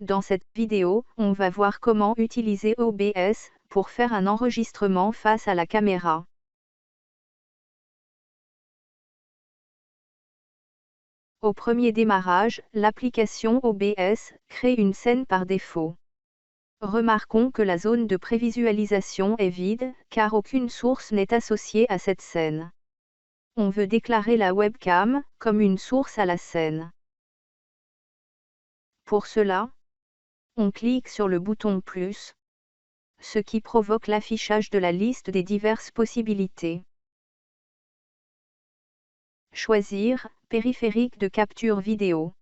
Dans cette vidéo, on va voir comment utiliser OBS pour faire un enregistrement face à la caméra. Au premier démarrage, l'application OBS crée une scène par défaut. Remarquons que la zone de prévisualisation est vide, car aucune source n'est associée à cette scène. On veut déclarer la webcam comme une source à la scène. Pour cela, on clique sur le bouton plus, ce qui provoque l'affichage de la liste des diverses possibilités. Choisir périphérique de capture vidéo.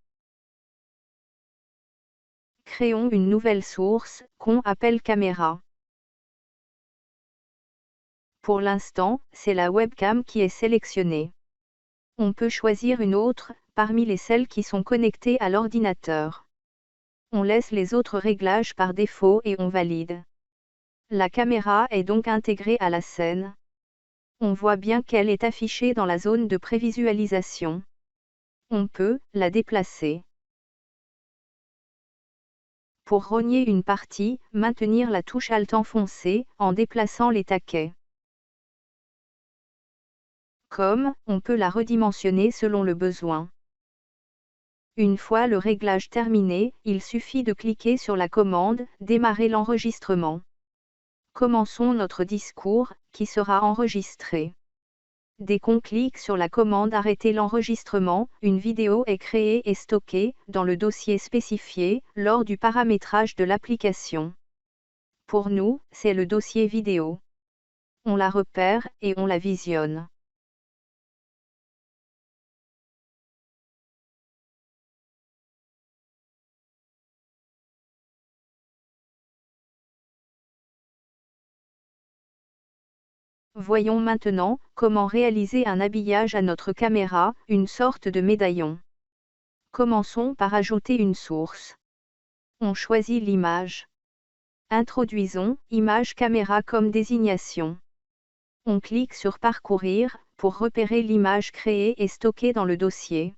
Créons une nouvelle source, qu'on appelle caméra. Pour l'instant, c'est la webcam qui est sélectionnée. On peut choisir une autre, parmi celles qui sont connectées à l'ordinateur. On laisse les autres réglages par défaut et on valide. La caméra est donc intégrée à la scène. On voit bien qu'elle est affichée dans la zone de prévisualisation. On peut la déplacer. Pour rogner une partie, maintenir la touche Alt enfoncée, en déplaçant les taquets. Comme, on peut la redimensionner selon le besoin. Une fois le réglage terminé, il suffit de cliquer sur la commande « Démarrer l'enregistrement ». Commençons notre discours, qui sera enregistré. Dès qu'on clique sur la commande « Arrêter l'enregistrement », une vidéo est créée et stockée dans le dossier spécifié lors du paramétrage de l'application. Pour nous, c'est le dossier vidéo. On la repère et on la visionne. Voyons maintenant comment réaliser un habillage à notre caméra, une sorte de médaillon. Commençons par ajouter une source. On choisit l'image. Introduisons image caméra comme désignation. On clique sur Parcourir pour repérer l'image créée et stockée dans le dossier.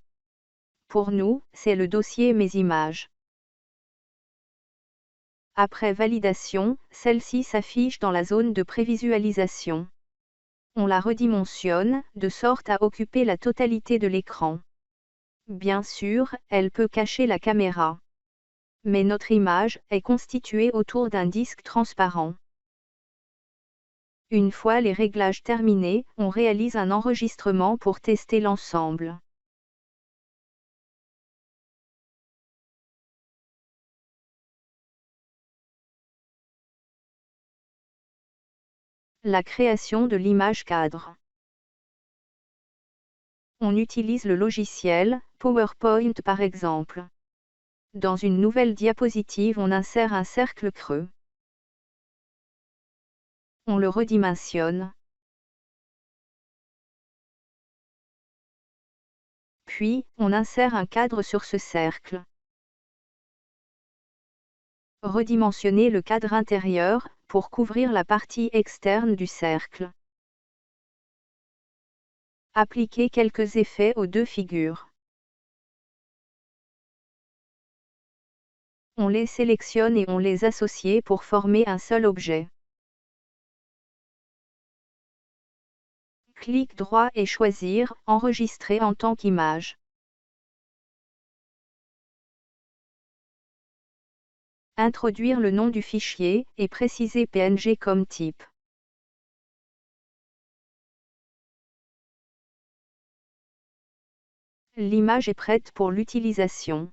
Pour nous, c'est le dossier Mes images. Après validation, celle-ci s'affiche dans la zone de prévisualisation. On la redimensionne, de sorte à occuper la totalité de l'écran. Bien sûr, elle peut cacher la caméra. Mais notre image est constituée autour d'un disque transparent. Une fois les réglages terminés, on réalise un enregistrement pour tester l'ensemble. La création de l'image cadre. On utilise le logiciel PowerPoint par exemple. Dans une nouvelle diapositive, on insère un cercle creux. On le redimensionne. Puis, on insère un cadre sur ce cercle. Redimensionner le cadre intérieur, pour couvrir la partie externe du cercle. Appliquer quelques effets aux deux figures. On les sélectionne et on les associe pour former un seul objet. Clic droit et choisir « Enregistrer en tant qu'image ». Introduire le nom du fichier, et préciser PNG comme type. L'image est prête pour l'utilisation.